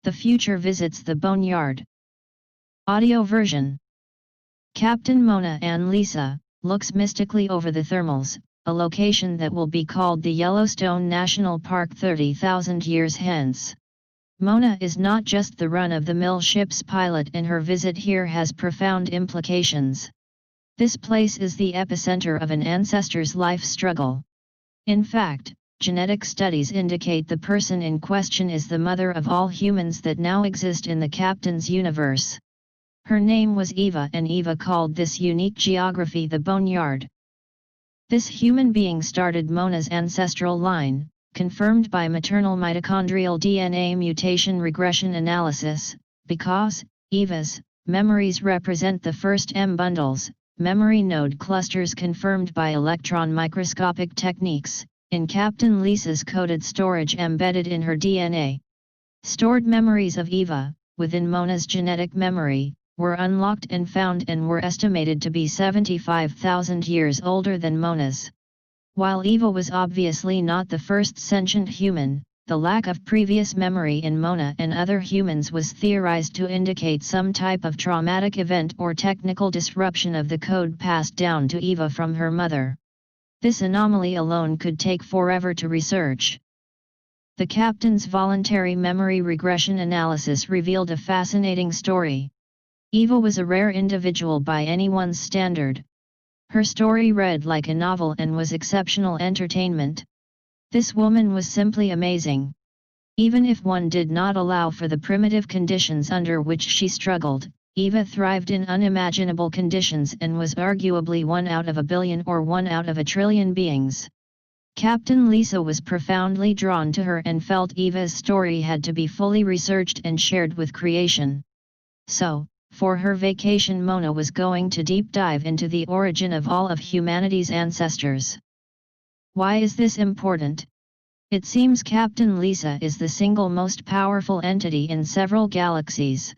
The future visits the Boneyard. Audio version. Captain Mona and Lisa looks mystically over the thermals, a location that will be called the Yellowstone National Park 30,000 years hence. Mona is not just the run-of-the-mill ship's pilot, and her visit here has profound implications. This place is the epicenter of an ancestor's life struggle. In fact, genetic studies indicate the person in question is the mother of all humans that now exist in the captain's universe. Her name was Eva, and Eva called this unique geography the Boneyard. This human being started Mona's ancestral line, confirmed by maternal mitochondrial DNA mutation regression analysis, because Eva's memories represent the first M bundles, memory node clusters confirmed by electron microscopic techniques, in Captain Lisa's coded storage embedded in her DNA. Stored memories of Eva, within Mona's genetic memory, were unlocked and found and were estimated to be 75,000 years older than Mona's. While Eva was obviously not the first sentient human, the lack of previous memory in Mona and other humans was theorized to indicate some type of traumatic event or technical disruption of the code passed down to Eva from her mother. This anomaly alone could take forever to research. The captain's voluntary memory regression analysis revealed a fascinating story. Eva was a rare individual by anyone's standard. Her story read like a novel and was exceptional entertainment. This woman was simply amazing. Even if one did not allow for the primitive conditions under which she struggled, Eva thrived in unimaginable conditions and was arguably one out of a billion or one out of a trillion beings. Captain Lisa was profoundly drawn to her and felt Eva's story had to be fully researched and shared with creation. So, for her vacation, Mona was going to deep dive into the origin of all of humanity's ancestors. Why is this important? It seems Captain Lisa is the single most powerful entity in several galaxies.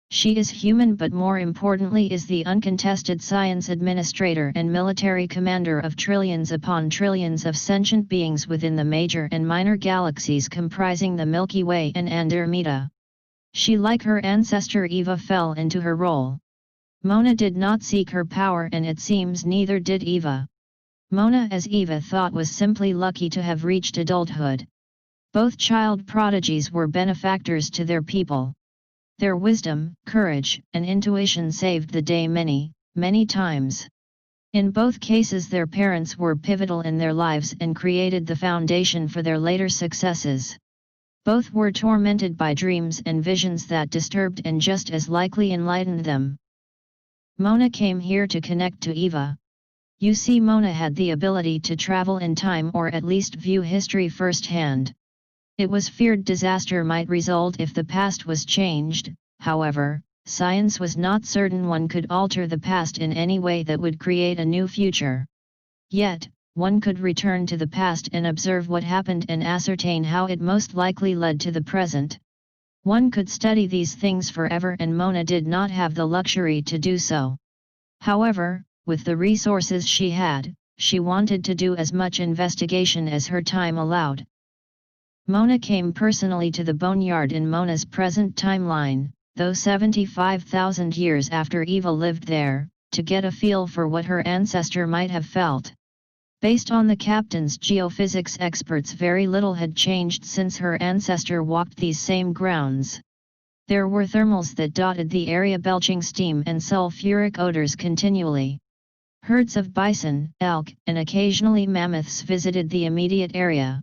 She is human, but more importantly is the uncontested science administrator and military commander of trillions upon trillions of sentient beings within the major and minor galaxies comprising the Milky Way and Andromeda. She, like her ancestor Eva, fell into her role. Mona did not seek her power, and it seems neither did Eva. Mona, as Eva thought, was simply lucky to have reached adulthood. Both child prodigies were benefactors to their people. Their wisdom, courage, and intuition saved the day many, many times. In both cases, their parents were pivotal in their lives and created the foundation for their later successes. Both were tormented by dreams and visions that disturbed and just as likely enlightened them. Mona came here to connect to Eva. You see, Mona had the ability to travel in time, or at least view history firsthand. It was feared disaster might result if the past was changed. However, science was not certain one could alter the past in any way that would create a new future. Yet, one could return to the past and observe what happened and ascertain how it most likely led to the present. One could study these things forever, and Mona did not have the luxury to do so. However, with the resources she had, she wanted to do as much investigation as her time allowed. Mona came personally to the Boneyard in Mona's present timeline, though 75,000 years after Eva lived there, to get a feel for what her ancestor might have felt. Based on the captain's geophysics experts, very little had changed since her ancestor walked these same grounds. There were thermals that dotted the area, belching steam and sulfuric odors continually. Herds of bison, elk, and occasionally mammoths visited the immediate area.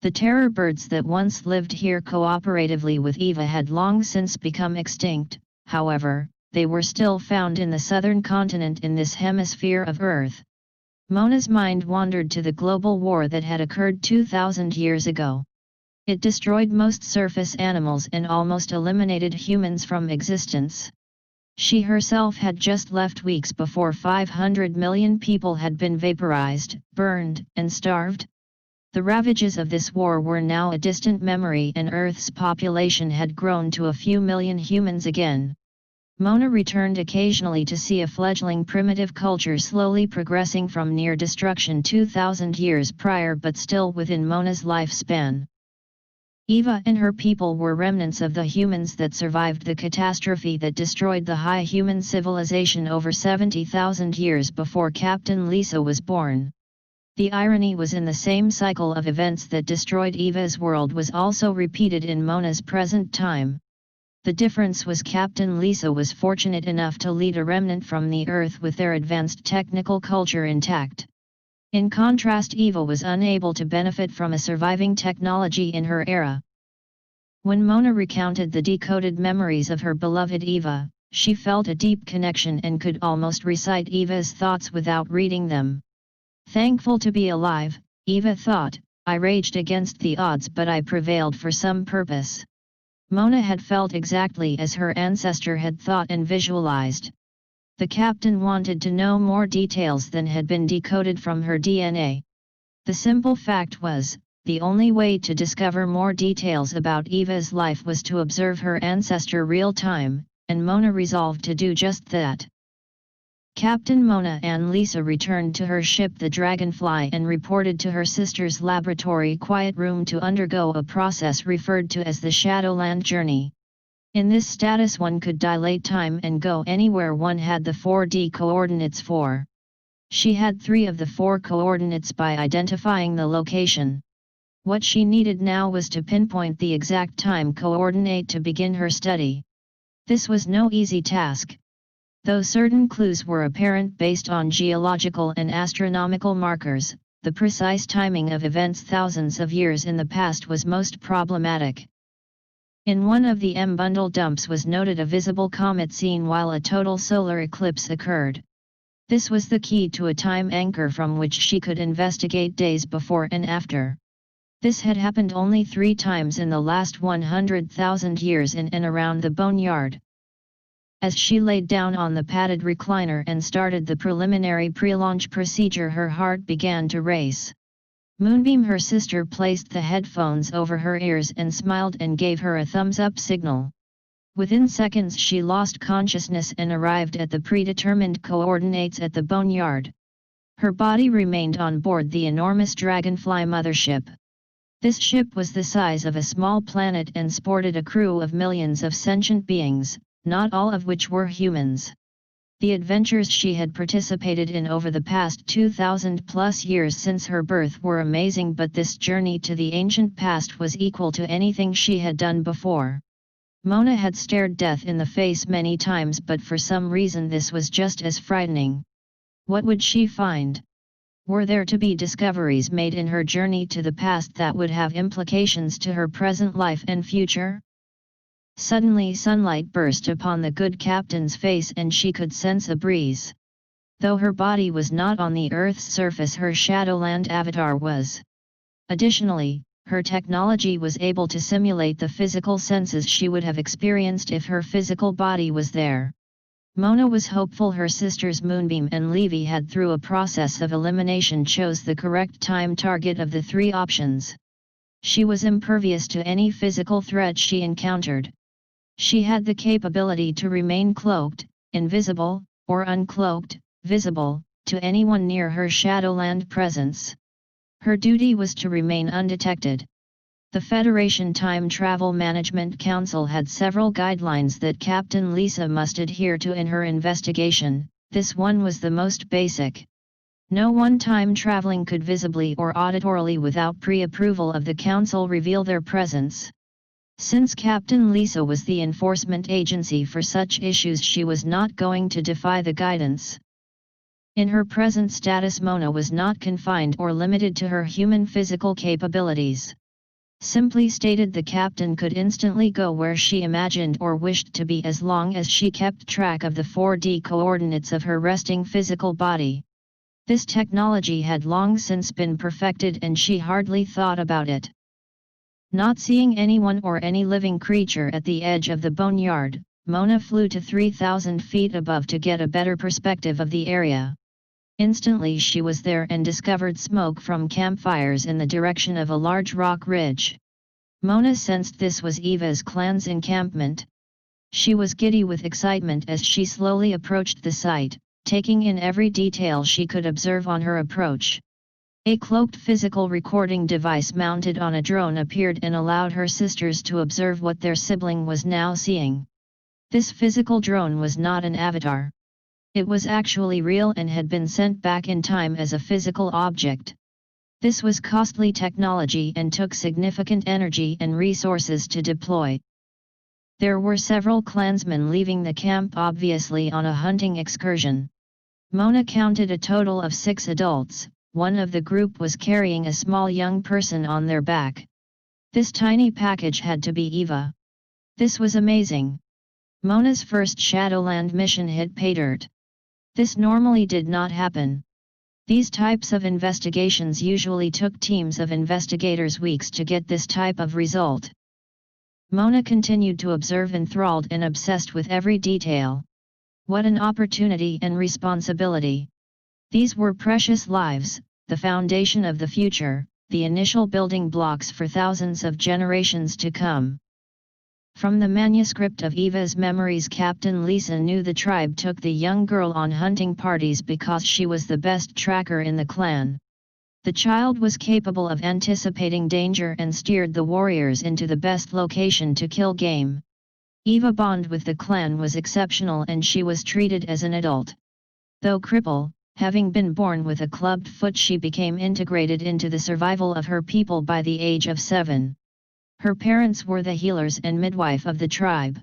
The terror birds that once lived here cooperatively with Eva had long since become extinct. However, they were still found in the southern continent in this hemisphere of Earth. Mona's mind wandered to the global war that had occurred 2,000 years ago. It destroyed most surface animals and almost eliminated humans from existence. She herself had just left weeks before 500 million people had been vaporized, burned, and starved. The ravages of this war were now a distant memory, and Earth's population had grown to a few million humans again. Mona returned occasionally to see a fledgling primitive culture slowly progressing from near destruction 2,000 years prior, but still within Mona's lifespan. Eva and her people were remnants of the humans that survived the catastrophe that destroyed the high human civilization over 70,000 years before Captain Lisa was born. The irony was in the same cycle of events that destroyed Eva's world was also repeated in Mona's present time. The difference was Captain Lisa was fortunate enough to lead a remnant from the Earth with their advanced technical culture intact. In contrast, Eva was unable to benefit from a surviving technology in her era. When Mona recounted the decoded memories of her beloved Eva, she felt a deep connection and could almost recite Eva's thoughts without reading them. Thankful to be alive, Eva thought, I raged against the odds but I prevailed for some purpose. Mona had felt exactly as her ancestor had thought and visualized. The captain wanted to know more details than had been decoded from her DNA. The simple fact was, the only way to discover more details about Eva's life was to observe her ancestor real-time, and Mona resolved to do just that. Captain Mona and Lisa returned to her ship the Dragonfly and reported to her sister's laboratory quiet room to undergo a process referred to as the Shadowland Journey. In this status one could dilate time and go anywhere one had the 4D coordinates for. She had 3 of the 4 coordinates by identifying the location. What she needed now was to pinpoint the exact time coordinate to begin her study. This was no easy task. Though certain clues were apparent based on geological and astronomical markers, the precise timing of events thousands of years in the past was most problematic. In one of the M-bundle dumps was noted a visible comet seen while a total solar eclipse occurred. This was the key to a time anchor from which she could investigate days before and after. This had happened only 3 times in the last 100,000 years in and around the Boneyard. As she laid down on the padded recliner and started the preliminary pre-launch procedure, her heart began to race. Moonbeam, her sister, placed the headphones over her ears and smiled and gave her a thumbs-up signal. Within seconds she lost consciousness and arrived at the predetermined coordinates at the Boneyard. Her body remained on board the enormous Dragonfly mothership. This ship was the size of a small planet and sported a crew of millions of sentient beings, not all of which were humans. The adventures she had participated in over the past 2,000+ years since her birth were amazing, but this journey to the ancient past was equal to anything she had done before. Mona had stared death in the face many times, but for some reason this was just as frightening. What would she find? Were there to be discoveries made in her journey to the past that would have implications to her present life and future? Suddenly sunlight burst upon the good captain's face and she could sense a breeze. Though her body was not on the Earth's surface, her Shadowland avatar was. Additionally, her technology was able to simulate the physical senses she would have experienced if her physical body was there. Mona was hopeful her sisters Moonbeam and Levy had, through a process of elimination, chose the correct time target of the 3 options. She was impervious to any physical threat she encountered. She had the capability to remain cloaked, invisible, or uncloaked, visible, to anyone near her Shadowland presence. Her duty was to remain undetected. The Federation Time Travel Management Council had several guidelines that Captain Lisa must adhere to in her investigation. This one was the most basic. No one time traveling could visibly or auditorily without pre-approval of the Council reveal their presence. Since Captain Lisa was the enforcement agency for such issues, she was not going to defy the guidance. In her present status, Mona was not confined or limited to her human physical capabilities. Simply stated, the captain could instantly go where she imagined or wished to be as long as she kept track of the 4D coordinates of her resting physical body. This technology had long since been perfected and she hardly thought about it. Not seeing anyone or any living creature at the edge of the Boneyard, Mona flew to 3,000 feet above to get a better perspective of the area. Instantly she was there and discovered smoke from campfires in the direction of a large rock ridge. Mona sensed this was Eva's clan's encampment. She was giddy with excitement as she slowly approached the site, taking in every detail she could observe on her approach. A cloaked physical recording device mounted on a drone appeared and allowed her sisters to observe what their sibling was now seeing. This physical drone was not an avatar. It was actually real and had been sent back in time as a physical object. This was costly technology and took significant energy and resources to deploy. There were several clansmen leaving the camp, obviously on a hunting excursion. Mona counted a total of 6 adults. One of the group was carrying a small young person on their back. This tiny package had to be Eva. This was amazing. Mona's first Shadowland mission hit pay dirt. This normally did not happen. These types of investigations usually took teams of investigators weeks to get this type of result. Mona continued to observe, enthralled and obsessed with every detail. What an opportunity and responsibility. These were precious lives, the foundation of the future, the initial building blocks for thousands of generations to come. From the manuscript of Eva's memories, Captain Lisa knew the tribe took the young girl on hunting parties because she was the best tracker in the clan. The child was capable of anticipating danger and steered the warriors into the best location to kill game. Eva's bond with the clan was exceptional and she was treated as an adult. Though crippled, having been born with a clubbed foot, she became integrated into the survival of her people by the age of 7. Her parents were the healers and midwife of the tribe.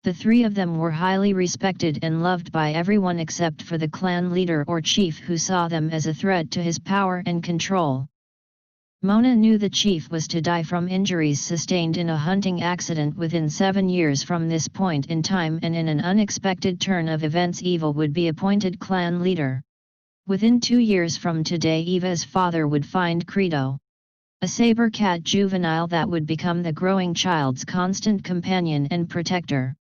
The 3 of them were highly respected and loved by everyone except for the clan leader or chief, who saw them as a threat to his power and control. Mona knew the chief was to die from injuries sustained in a hunting accident within 7 years from this point in time, and in an unexpected turn of events Eva would be appointed clan leader. Within 2 years from today, Eva's father would find Credo, a saber cat juvenile that would become the growing child's constant companion and protector.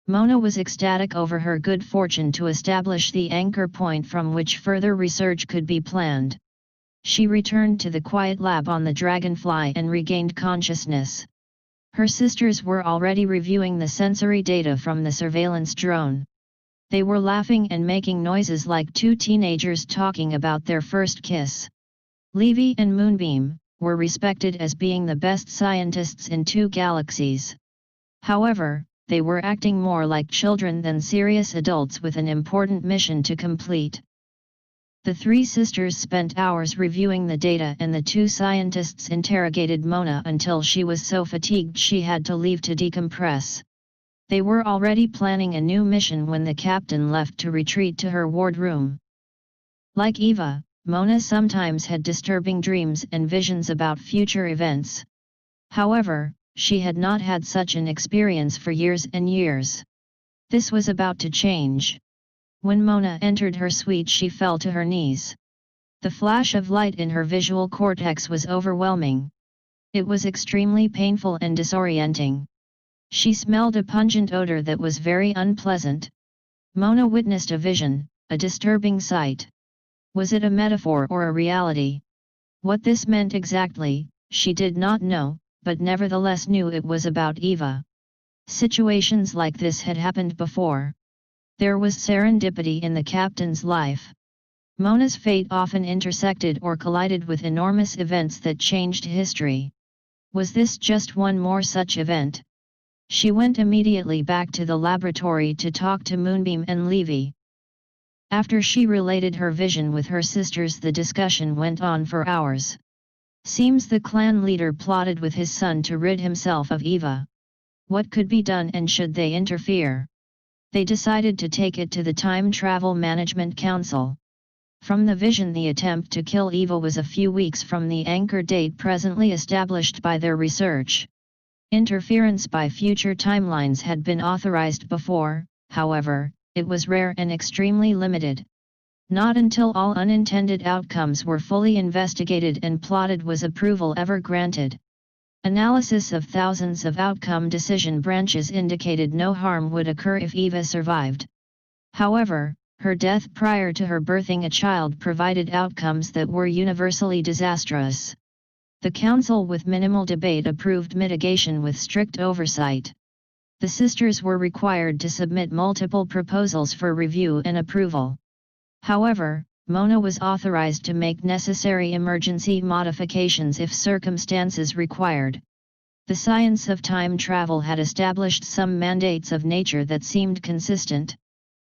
Mona was ecstatic over her good fortune to establish the anchor point from which further research could be planned. She returned to the quiet lab on the Dragonfly and regained consciousness. Her sisters were already reviewing the sensory data from the surveillance drone. They were laughing and making noises like 2 teenagers talking about their first kiss. Levy and Moonbeam were respected as being the best scientists in 2 galaxies. However, they were acting more like children than serious adults with an important mission to complete. The 3 sisters spent hours reviewing the data, and the 2 scientists interrogated Mona until she was so fatigued she had to leave to decompress. They were already planning a new mission when the captain left to retreat to her wardroom. Like Eva, Mona sometimes had disturbing dreams and visions about future events. However, she had not had such an experience for years and years. This was about to change. When Mona entered her suite, she fell to her knees. The flash of light in her visual cortex was overwhelming. It was extremely painful and disorienting. She smelled a pungent odor that was very unpleasant. Mona witnessed a vision, a disturbing sight. Was it a metaphor or a reality? What this meant exactly, she did not know, but nevertheless knew it was about Eva. Situations like this had happened before. There was serendipity in the captain's life. Mona's fate often intersected or collided with enormous events that changed history. Was this just one more such event? She went immediately back to the laboratory to talk to Moonbeam and Levy. After she related her vision with her sisters, the discussion went on for hours. Seems the clan leader plotted with his son to rid himself of Eva. What could be done, and should they interfere? They decided to take it to the Time Travel Management Council. From the vision, the attempt to kill Eva was a few weeks from the anchor date presently established by their research. Interference by future timelines had been authorized before, however, it was rare and extremely limited. Not until all unintended outcomes were fully investigated and plotted was approval ever granted. Analysis of thousands of outcome decision branches indicated no harm would occur if Eva survived. However, her death prior to her birthing a child provided outcomes that were universally disastrous. The council, with minimal debate, approved mitigation with strict oversight. The sisters were required to submit multiple proposals for review and approval. However, Mona was authorized to make necessary emergency modifications if circumstances required. The science of time travel had established some mandates of nature that seemed consistent.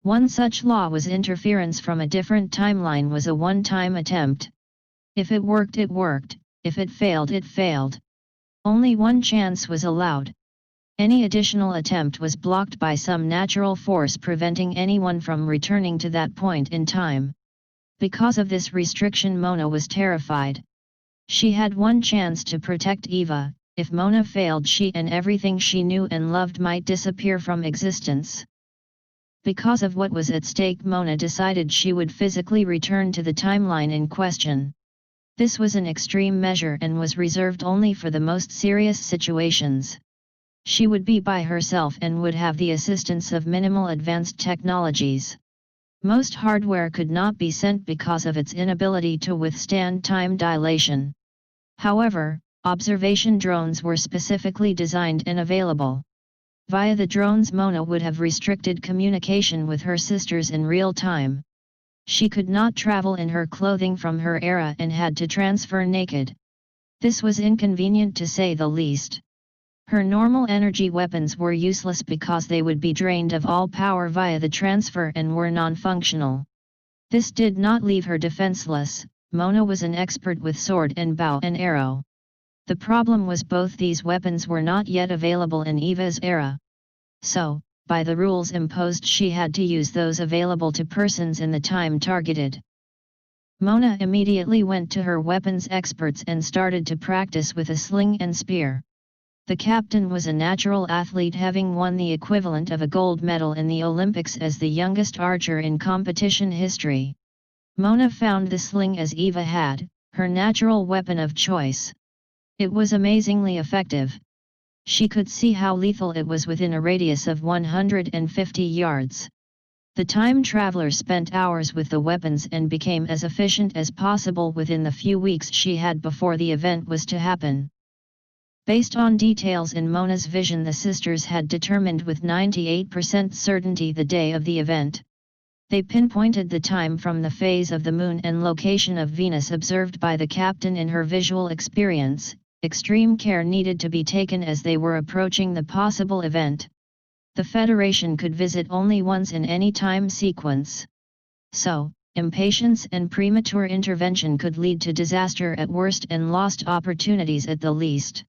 One such law was interference from a different timeline was a one-time attempt. If it worked, it worked; if it failed, it failed. Only one chance was allowed. Any additional attempt was blocked by some natural force preventing anyone from returning to that point in time. Because of this restriction, Mona was terrified. She had one chance to protect Eva. If Mona failed, she and everything she knew and loved might disappear from existence. Because of what was at stake, Mona decided she would physically return to the timeline in question. This was an extreme measure and was reserved only for the most serious situations. She would be by herself and would have the assistance of minimal advanced technologies. Most hardware could not be sent because of its inability to withstand time dilation. However, observation drones were specifically designed and available. Via the drones, Mona would have restricted communication with her sisters in real time. She could not travel in her clothing from her era and had to transfer naked. This was inconvenient to say the least. Her normal energy weapons were useless because they would be drained of all power via the transfer and were non-functional. This did not leave her defenseless. Mona was an expert with sword and bow and arrow. The problem was both these weapons were not yet available in Eva's era. So, by the rules imposed, she had to use those available to persons in the time targeted. Mona immediately went to her weapons experts and started to practice with a sling and spear. The captain was a natural athlete, having won the equivalent of a gold medal in the Olympics as the youngest archer in competition history. Mona found the sling, as Eva had, her natural weapon of choice. It was amazingly effective. She could see how lethal it was within a radius of 150 yards. The time traveler spent hours with the weapons and became as efficient as possible within the few weeks she had before the event was to happen. Based on details in Mona's vision, the sisters had determined with 98% certainty the day of the event. They pinpointed the time from the phase of the moon and location of Venus observed by the captain in her visual experience. Extreme care needed to be taken as they were approaching the possible event. The Federation could visit only once in any time sequence. So, impatience and premature intervention could lead to disaster at worst and lost opportunities at the least.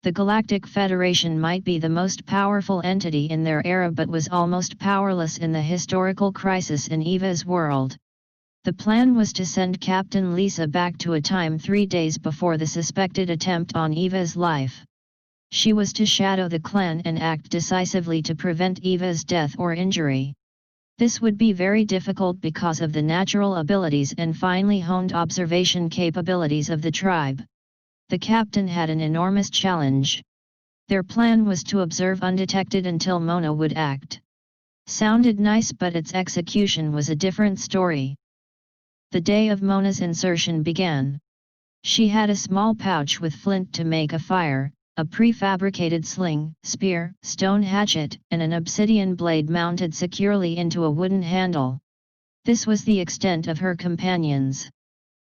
The Galactic Federation might be the most powerful entity in their era but was almost powerless in the historical crisis in Eva's world. The plan was to send Captain Lisa back to a time 3 days before the suspected attempt on Eva's life. She was to shadow the clan and act decisively to prevent Eva's death or injury. This would be very difficult because of the natural abilities and finely honed observation capabilities of the tribe. The captain had an enormous challenge. Their plan was to observe undetected until Mona would act. Sounded nice, but its execution was a different story. The day of Mona's insertion began. She had a small pouch with flint to make a fire, a prefabricated sling, spear, stone hatchet, and an obsidian blade mounted securely into a wooden handle. This was the extent of her companions.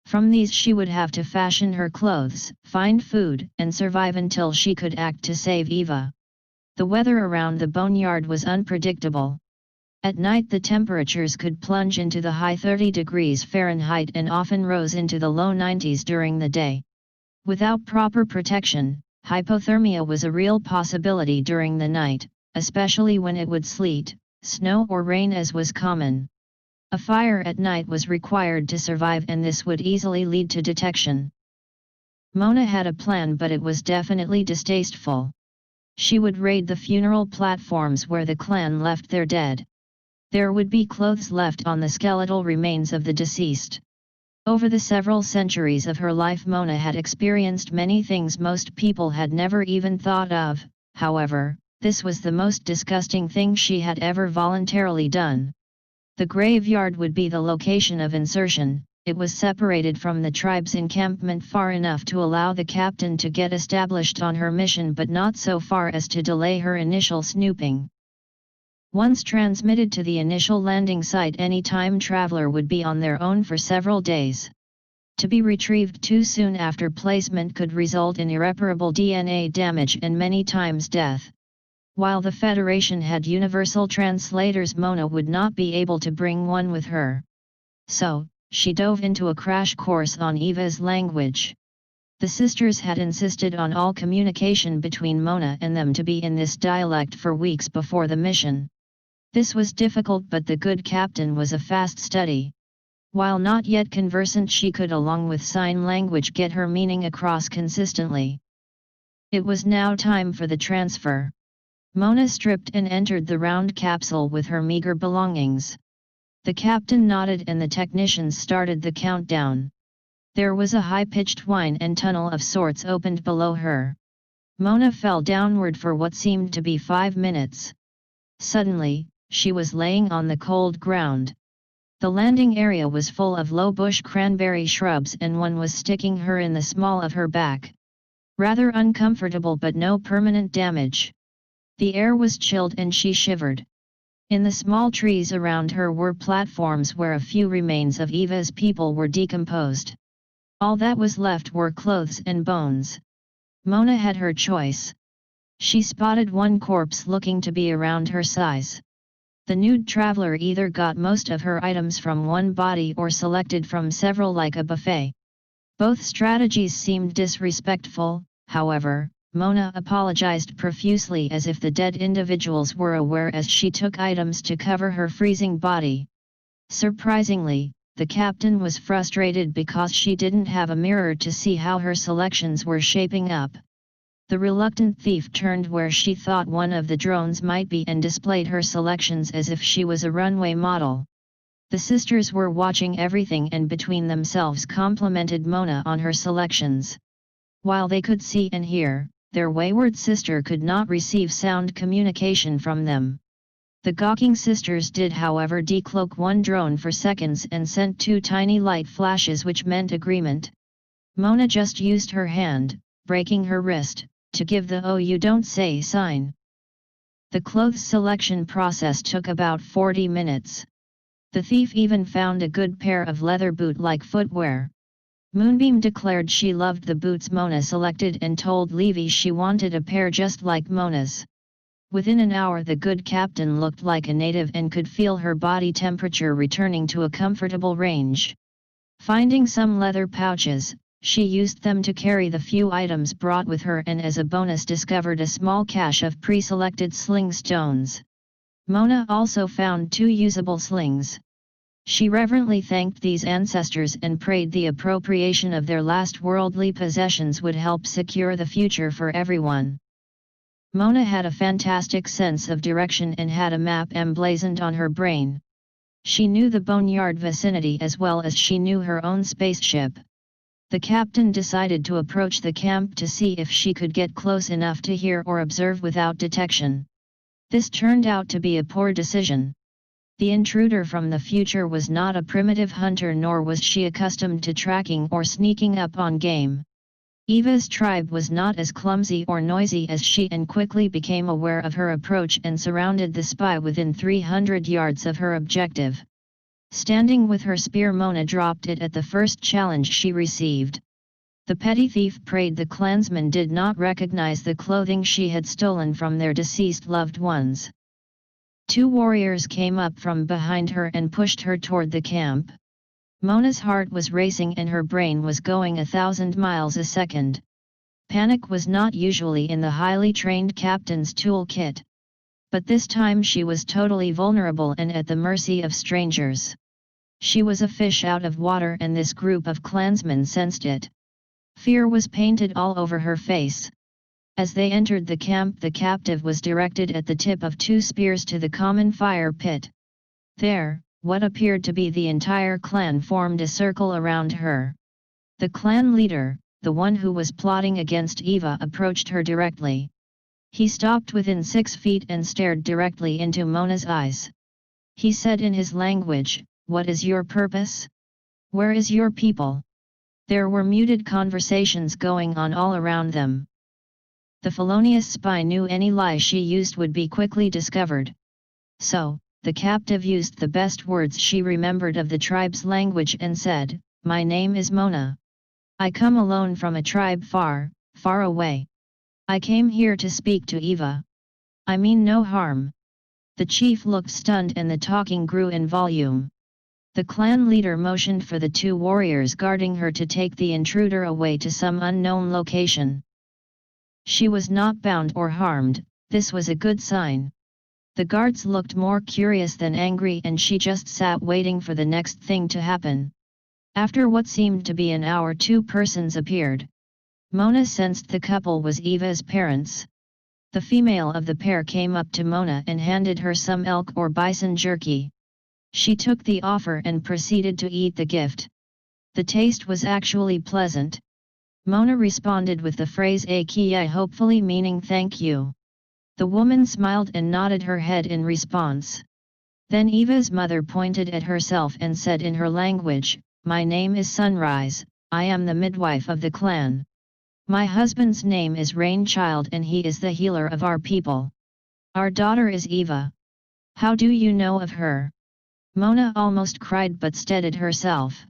From these she would have to fashion her clothes, find food, and survive until she could act to save Eva. The weather around the Boneyard was unpredictable. At night the temperatures could plunge into the high 30 degrees Fahrenheit and often rose into the low 90s during the day. Without proper protection, hypothermia was a real possibility during the night, especially when it would sleet, snow or rain as was common. A fire at night was required to survive, and this would easily lead to detection. Mona had a plan, but it was definitely distasteful. She would raid the funeral platforms where the clan left their dead. There would be clothes left on the skeletal remains of the deceased. Over the several centuries of her life, Mona had experienced many things most people had never even thought of. However, this was the most disgusting thing she had ever voluntarily done. The graveyard would be the location of insertion. It was separated from the tribe's encampment far enough to allow the captain to get established on her mission, but not so far as to delay her initial snooping. Once transmitted to the initial landing site, any time traveler would be on their own for several days. To be retrieved too soon after placement could result in irreparable DNA damage and many times death. While the Federation had universal translators, Mona would not be able to bring one with her. So, she dove into a crash course on Eva's language. The sisters had insisted on all communication between Mona and them to be in this dialect for weeks before the mission. This was difficult, but the good captain was a fast study. While not yet conversant, she could, along with sign language, get her meaning across consistently. It was now time for the transfer. Mona stripped and entered the round capsule with her meager belongings. The captain nodded and the technicians started the countdown. There was a high-pitched whine and tunnel of sorts opened below her. Mona fell downward for what seemed to be 5 minutes. Suddenly, she was laying on the cold ground. The landing area was full of low bush cranberry shrubs and one was sticking her in the small of her back. Rather uncomfortable, but no permanent damage. The air was chilled and she shivered. In the small trees around her were platforms where a few remains of Eva's people were decomposed. All that was left were clothes and bones. Mona had her choice. She spotted one corpse looking to be around her size. The nude traveler either got most of her items from one body or selected from several like a buffet. Both strategies seemed disrespectful. However, Mona apologized profusely as if the dead individuals were aware as she took items to cover her freezing body. Surprisingly, the captain was frustrated because she didn't have a mirror to see how her selections were shaping up. The reluctant thief turned where she thought one of the drones might be and displayed her selections as if she was a runway model. The sisters were watching everything and between themselves complimented Mona on her selections. While they could see and hear, their wayward sister could not receive sound communication from them. The gawking sisters did, however, decloak one drone for seconds and sent 2 tiny light flashes which meant agreement. Mona just used her hand, breaking her wrist, to give the "oh you don't say" sign. The clothes selection process took about 40 minutes. The thief even found a good pair of leather boot-like footwear. Moonbeam declared she loved the boots Mona selected and told Levy she wanted a pair just like Mona's. Within an hour the good captain looked like a native and could feel her body temperature returning to a comfortable range. Finding some leather pouches, she used them to carry the few items brought with her and as a bonus discovered a small cache of pre-selected sling stones. Mona also found 2 usable slings. She reverently thanked these ancestors and prayed the appropriation of their last worldly possessions would help secure the future for everyone. Mona had a fantastic sense of direction and had a map emblazoned on her brain. She knew the Boneyard vicinity as well as she knew her own spaceship. The captain decided to approach the camp to see if she could get close enough to hear or observe without detection. This turned out to be a poor decision. The intruder from the future was not a primitive hunter, nor was she accustomed to tracking or sneaking up on game. Eva's tribe was not as clumsy or noisy as she and quickly became aware of her approach and surrounded the spy within 300 yards of her objective. Standing with her spear, Mona dropped it at the first challenge she received. The petty thief prayed the clansmen did not recognize the clothing she had stolen from their deceased loved ones. 2 warriors came up from behind her and pushed her toward the camp. Mona's heart was racing and her brain was going 1,000 miles a second. Panic was not usually in the highly trained captain's toolkit. But this time she was totally vulnerable and at the mercy of strangers. She was a fish out of water and this group of clansmen sensed it. Fear was painted all over her face. As they entered the camp, the captive was directed at the tip of 2 spears to the common fire pit. There, what appeared to be the entire clan formed a circle around her. The clan leader, the one who was plotting against Eva, approached her directly. He stopped within 6 feet and stared directly into Mona's eyes. He said in his language, "What is your purpose? Where is your people?" There were muted conversations going on all around them. The felonious spy knew any lie she used would be quickly discovered. So, the captive used the best words she remembered of the tribe's language and said, "My name is Mona. I come alone from a tribe far, far away. I came here to speak to Eva. I mean no harm." The chief looked stunned and the talking grew in volume. The clan leader motioned for the two warriors guarding her to take the intruder away to some unknown location. She was not bound or harmed, this was a good sign. The guards looked more curious than angry and she just sat waiting for the next thing to happen. After what seemed to be an hour, two persons appeared. Mona sensed the couple was Eva's parents. The female of the pair came up to Mona and handed her some elk or bison jerky. She took the offer and proceeded to eat the gift. The taste was actually pleasant. Mona responded with the phrase "Akia," hopefully meaning thank you. The woman smiled and nodded her head in response. Then Eva's mother pointed at herself and said in her language, "My name is Sunrise, I am the midwife of the clan. My husband's name is Rainchild and he is the healer of our people. Our daughter is Eva. How do you know of her?" Mona almost cried but steadied herself.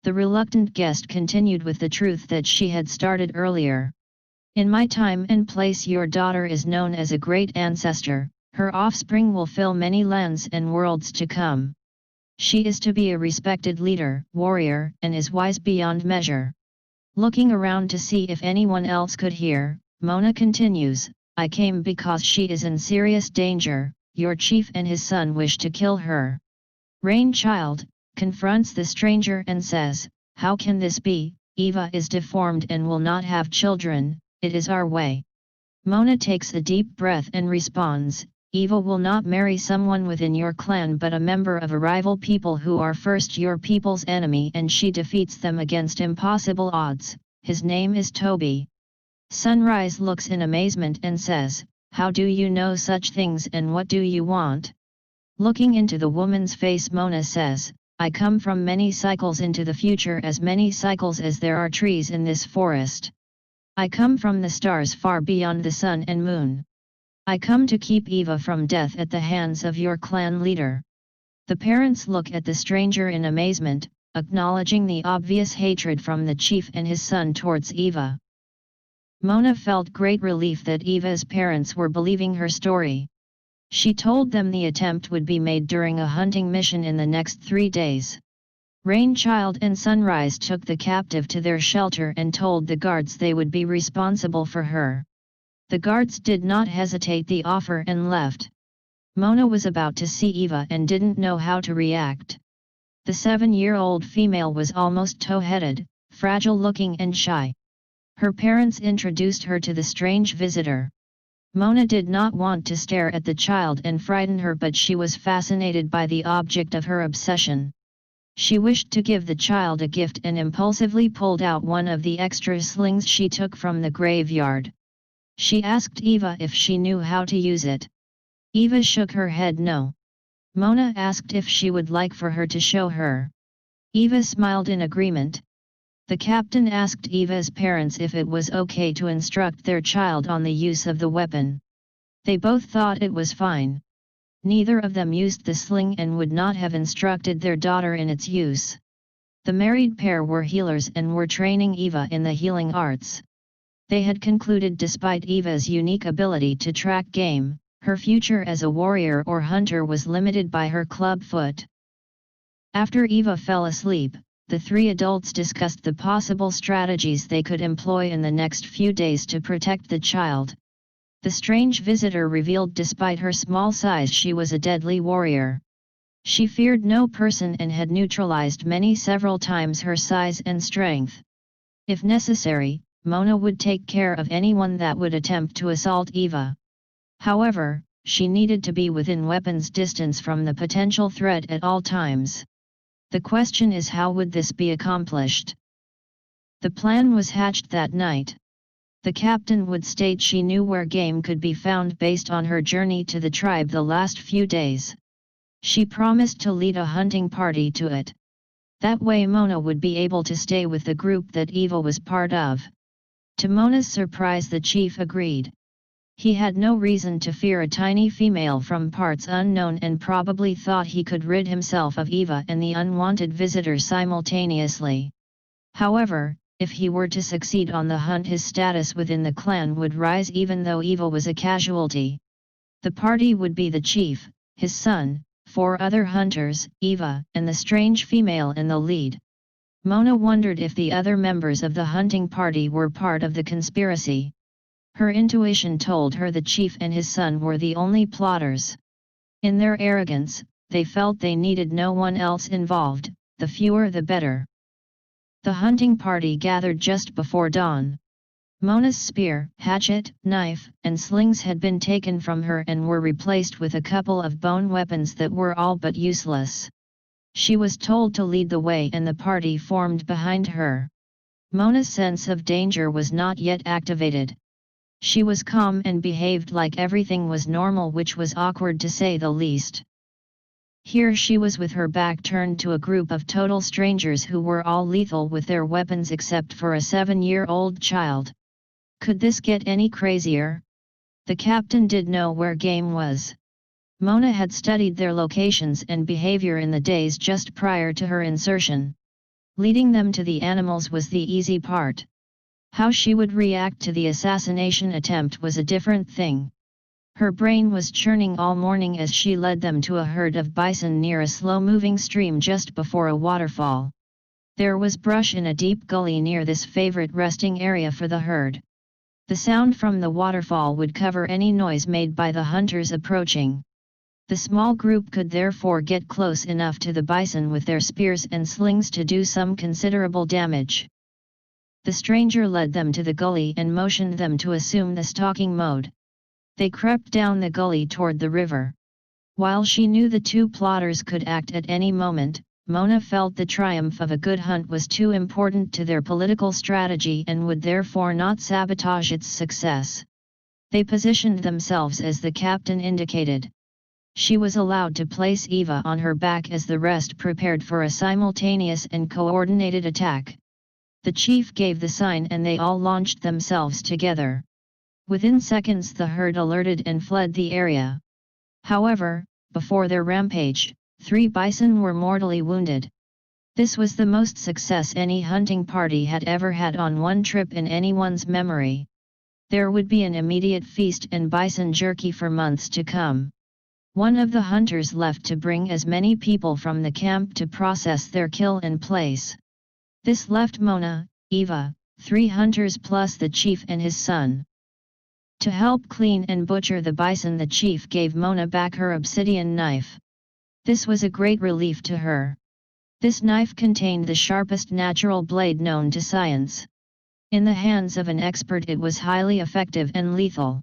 The reluctant guest continued with the truth that she had started earlier. "In my time and place your daughter is known as a great ancestor, her offspring will fill many lands and worlds to come. She is to be a respected leader, warrior, and is wise beyond measure." Looking around to see if anyone else could hear, Mona continues, "I came because she is in serious danger, your chief and his son wish to kill her." Rainchild confronts the stranger and says, "How can this be? Eva is deformed and will not have children, it is our way." Mona takes a deep breath and responds, "Eva will not marry someone within your clan but a member of a rival people who are first your people's enemy and she defeats them against impossible odds. His name is Toby." Sunrise looks in amazement and says, "How do you know such things and what do you want?" Looking into the woman's face, Mona says, "I come from many cycles into the future, as many cycles as there are trees in this forest. I come from the stars far beyond the sun and moon. I come to keep Eva from death at the hands of your clan leader." The parents look at the stranger in amazement, acknowledging the obvious hatred from the chief and his son towards Eva. Mona felt great relief that Eva's parents were believing her story. She told them the attempt would be made during a hunting mission in the next 3 days. Rainchild and Sunrise took the captive to their shelter and told the guards they would be responsible for her. The guards did not hesitate the offer and left. Mona was about to see Eva and didn't know how to react. The 7-year-old female was almost tow-headed, fragile-looking and shy. Her parents introduced her to the strange visitor. Mona did not want to stare at the child and frighten her, but she was fascinated by the object of her obsession. She wished to give the child a gift and impulsively pulled out one of the extra slings she took from the graveyard. She asked Eva if she knew how to use it. Eva shook her head no. Mona asked if she would like for her to show her. Eva smiled in agreement. The captain asked Eva's parents if it was okay to instruct their child on the use of the weapon. They both thought it was fine. Neither of them used the sling and would not have instructed their daughter in its use. The married pair were healers and were training Eva in the healing arts. They had concluded despite Eva's unique ability to track game, her future as a warrior or hunter was limited by her club foot. After Eva fell asleep, the 3 adults discussed the possible strategies they could employ in the next few days to protect the child. The strange visitor revealed despite her small size she was a deadly warrior. She feared no person and had neutralized many several times her size and strength. If necessary, Mona would take care of anyone that would attempt to assault Eva. However, she needed to be within weapons distance from the potential threat at all times. The question is, how would this be accomplished? The plan was hatched that night. The captain would state she knew where game could be found based on her journey to the tribe the last few days. She promised to lead a hunting party to it. That way Mona would be able to stay with the group that Eva was part of. To Mona's surprise, the chief agreed. He had no reason to fear a tiny female from parts unknown and probably thought he could rid himself of Eva and the unwanted visitor simultaneously. However, if he were to succeed on the hunt, his status within the clan would rise even though Eva was a casualty. The party would be the chief, his son, 4 other hunters, Eva, and the strange female in the lead. Mona wondered if the other members of the hunting party were part of the conspiracy. Her intuition told her the chief and his son were the only plotters. In their arrogance, they felt they needed no one else involved, the fewer the better. The hunting party gathered just before dawn. Mona's spear, hatchet, knife, and slings had been taken from her and were replaced with a couple of bone weapons that were all but useless. She was told to lead the way and the party formed behind her. Mona's sense of danger was not yet activated. She was calm and behaved like everything was normal, which was awkward to say the least. Here she was with her back turned to a group of total strangers who were all lethal with their weapons except for a 7-year-old child. Could this get any crazier? The captain did know where game was. Mona had studied their locations and behavior in the days just prior to her insertion. Leading them to the animals was the easy part. How she would react to the assassination attempt was a different thing. Her brain was churning all morning as she led them to a herd of bison near a slow-moving stream just before a waterfall. There was brush in a deep gully near this favorite resting area for the herd. The sound from the waterfall would cover any noise made by the hunters approaching. The small group could therefore get close enough to the bison with their spears and slings to do some considerable damage. The stranger led them to the gully and motioned them to assume the stalking mode. They crept down the gully toward the river. While she knew the 2 plotters could act at any moment, Mona felt the triumph of a good hunt was too important to their political strategy and would therefore not sabotage its success. They positioned themselves as the captain indicated. She was allowed to place Eva on her back as the rest prepared for a simultaneous and coordinated attack. The chief gave the sign and they all launched themselves together. Within seconds the herd alerted and fled the area. However, before their rampage, 3 bison were mortally wounded. This was the most success any hunting party had ever had on one trip in anyone's memory. There would be an immediate feast and bison jerky for months to come. One of the hunters left to bring as many people from the camp to process their kill in place. This left Mona, Eva, 3 hunters plus the chief and his son. To help clean and butcher the bison, the chief gave Mona back her obsidian knife. This was a great relief to her. This knife contained the sharpest natural blade known to science. In the hands of an expert it was highly effective and lethal.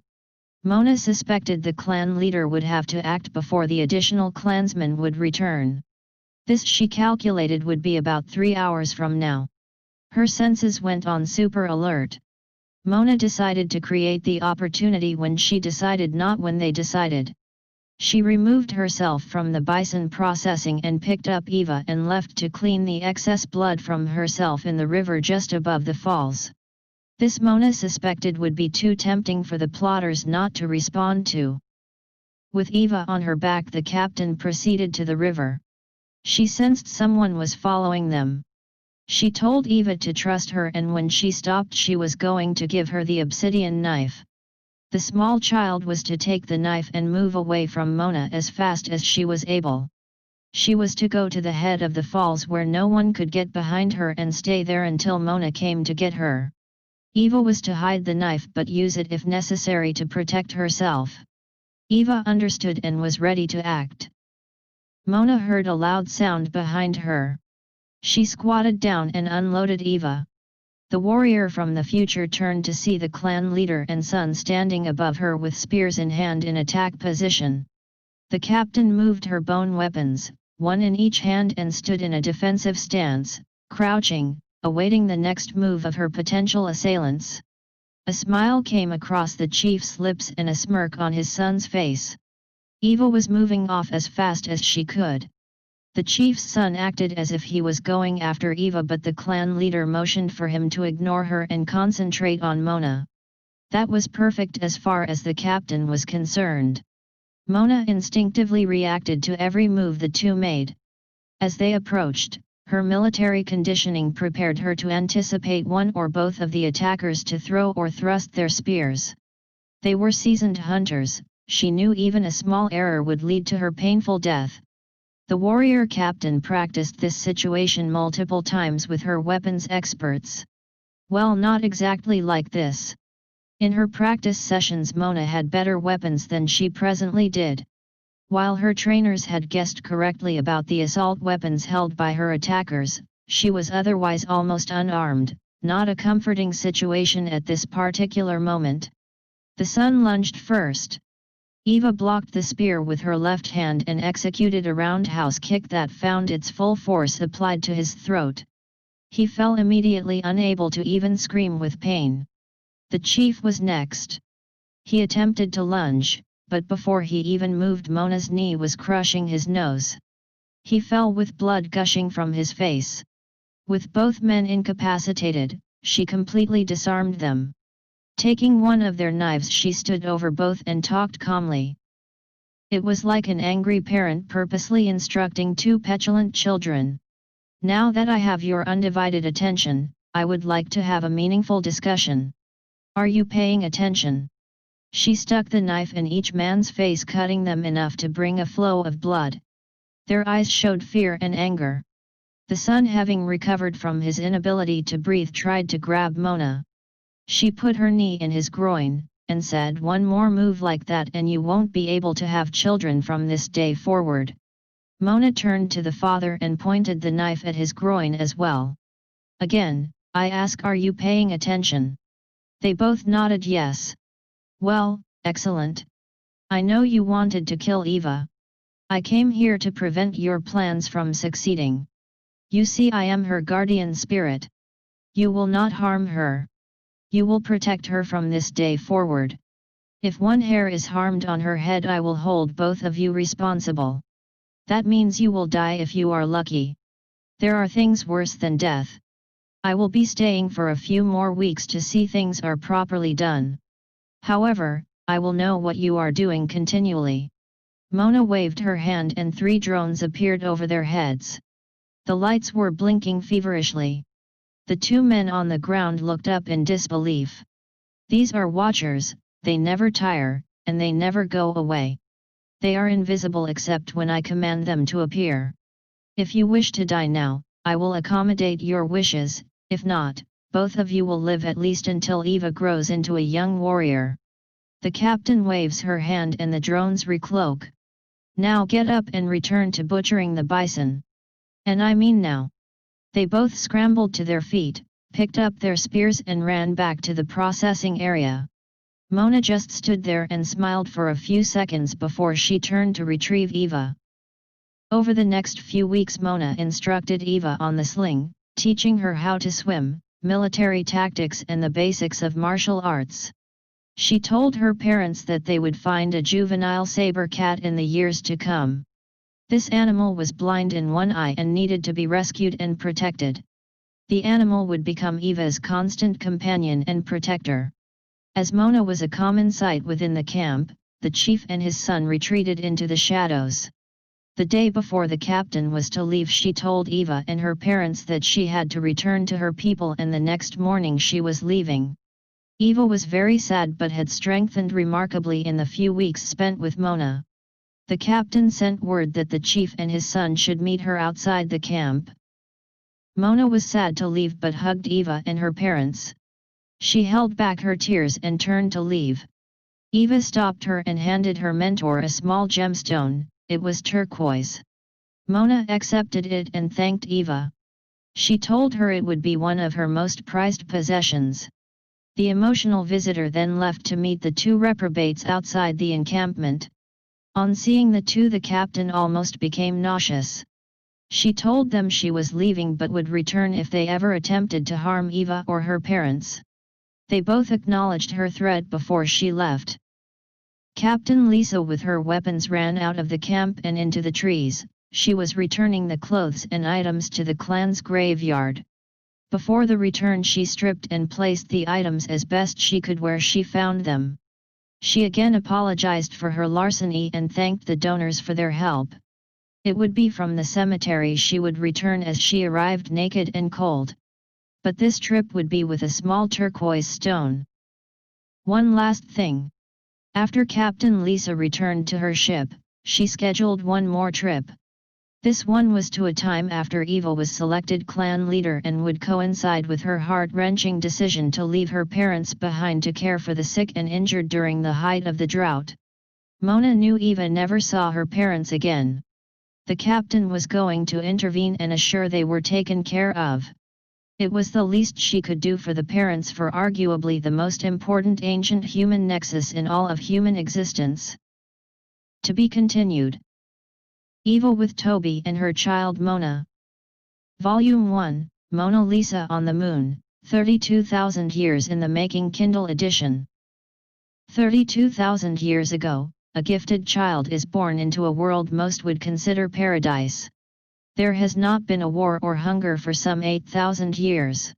Mona suspected the clan leader would have to act before the additional clansmen would return. This she calculated would be about 3 hours from now. Her senses went on super alert. Mona decided to create the opportunity when she decided, not when they decided. She removed herself from the bison processing and picked up Eva and left to clean the excess blood from herself in the river just above the falls. This Mona suspected would be too tempting for the plotters not to respond to. With Eva on her back, the captain proceeded to the river. She sensed someone was following them. She told Eva to trust her, and when she stopped she was going to give her the obsidian knife. The small child was to take the knife and move away from Mona as fast as she was able. She was to go to the head of the falls where no one could get behind her and stay there until Mona came to get her. Eva was to hide the knife but use it if necessary to protect herself. Eva understood and was ready to act. Mona heard a loud sound behind her. She squatted down and unloaded Eva. The warrior from the future turned to see the clan leader and son standing above her with spears in hand in attack position. The captain moved her bone weapons, 1 in each hand, and stood in a defensive stance, crouching, awaiting the next move of her potential assailants. A smile came across the chief's lips and a smirk on his son's face. Eva was moving off as fast as she could. The chief's son acted as if he was going after Eva, but the clan leader motioned for him to ignore her and concentrate on Mona. That was perfect as far as the captain was concerned. Mona instinctively reacted to every move the two made. As they approached, her military conditioning prepared her to anticipate one or both of the attackers to throw or thrust their spears. They were seasoned hunters, she knew even a small error would lead to her painful death. The warrior captain practiced this situation multiple times with her weapons experts. Well, not exactly like this. In her practice sessions, Mona had better weapons than she presently did. While her trainers had guessed correctly about the assault weapons held by her attackers, she was otherwise almost unarmed, not a comforting situation at this particular moment. The son lunged first. Eva blocked the spear with her left hand and executed a roundhouse kick that found its full force applied to his throat. He fell immediately, unable to even scream with pain. The chief was next. He attempted to lunge, but before he even moved, Mona's knee was crushing his nose. He fell with blood gushing from his face. With both men incapacitated, she completely disarmed them. Taking one of their knives, she stood over both and talked calmly. It was like an angry parent purposely instructing two petulant children. Now that I have your undivided attention, I would like to have a meaningful discussion. Are you paying attention? She stuck the knife in each man's face, cutting them enough to bring a flow of blood. Their eyes showed fear and anger. The son, having recovered from his inability to breathe, tried to grab Mona. She put her knee in his groin, and said, "One more move like that and you won't be able to have children from this day forward." Mona turned to the father and pointed the knife at his groin as well. "Again, I ask, are you paying attention?" They both nodded yes. "Well, excellent. I know you wanted to kill Eva. I came here to prevent your plans from succeeding. You see, I am her guardian spirit. You will not harm her. You will protect her from this day forward. If one hair is harmed on her head, I will hold both of you responsible. That means you will die if you are lucky. There are things worse than death. I will be staying for a few more weeks to see things are properly done. However, I will know what you are doing continually." Mona waved her hand and 3 drones appeared over their heads. The lights were blinking feverishly. The 2 men on the ground looked up in disbelief. These are watchers, they never tire, and they never go away. They are invisible except when I command them to appear. If you wish to die now, I will accommodate your wishes, if not, both of you will live at least until Eva grows into a young warrior. The captain waves her hand and the drones recloak. "Now get up and return to butchering the bison. And I mean now." They both scrambled to their feet, picked up their spears and ran back to the processing area. Mona just stood there and smiled for a few seconds before she turned to retrieve Eva. Over the next few weeks, Mona instructed Eva on the sling, teaching her how to swim, military tactics and the basics of martial arts. She told her parents that they would find a juvenile saber cat in the years to come. This animal was blind in one eye and needed to be rescued and protected. The animal would become Eva's constant companion and protector. As Mona was a common sight within the camp, the chief and his son retreated into the shadows. The day before the captain was to leave, she told Eva and her parents that she had to return to her people, and the next morning she was leaving. Eva was very sad but had strengthened remarkably in the few weeks spent with Mona. The captain sent word that the chief and his son should meet her outside the camp. Mona was sad to leave but hugged Eva and her parents. She held back her tears and turned to leave. Eva stopped her and handed her mentor a small gemstone. It was turquoise. Mona accepted it and thanked Eva. She told her it would be one of her most prized possessions. The emotional visitor then left to meet the 2 reprobates outside the encampment. On seeing the 2, the captain almost became nauseous. She told them she was leaving but would return if they ever attempted to harm Eva or her parents. They both acknowledged her threat before she left. Captain Lisa with her weapons ran out of the camp and into the trees. She was returning the clothes and items to the clan's graveyard. Before the return she stripped and placed the items as best she could where she found them. She again apologized for her larceny and thanked the donors for their help. It would be from the cemetery she would return as she arrived naked and cold. But this trip would be with a small turquoise stone. One last thing. After Captain Lisa returned to her ship, she scheduled one more trip. This one was to a time after Eva was selected clan leader and would coincide with her heart-wrenching decision to leave her parents behind to care for the sick and injured during the height of the drought. Mona knew Eva never saw her parents again. The captain was going to intervene and assure they were taken care of. It was the least she could do for the parents for arguably the most important ancient human nexus in all of human existence. To be continued. Eva with Toby and her child Mona. Volume 1, Mona Lisa on the Moon, 32,000 Years in the Making Kindle Edition. 32,000 years ago, a gifted child is born into a world most would consider paradise. There has not been a war or hunger for some 8,000 years.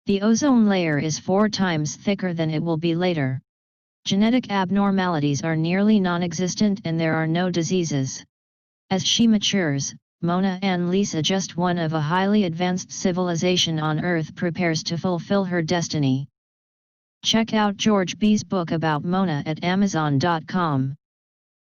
The ozone layer is 4 times thicker than it will be later. Genetic abnormalities are nearly non-existent and there are no diseases. As she matures, Mona and Lisa, just one of a highly advanced civilization on Earth, prepares to fulfill her destiny. Check out George B's book about Mona at Amazon.com.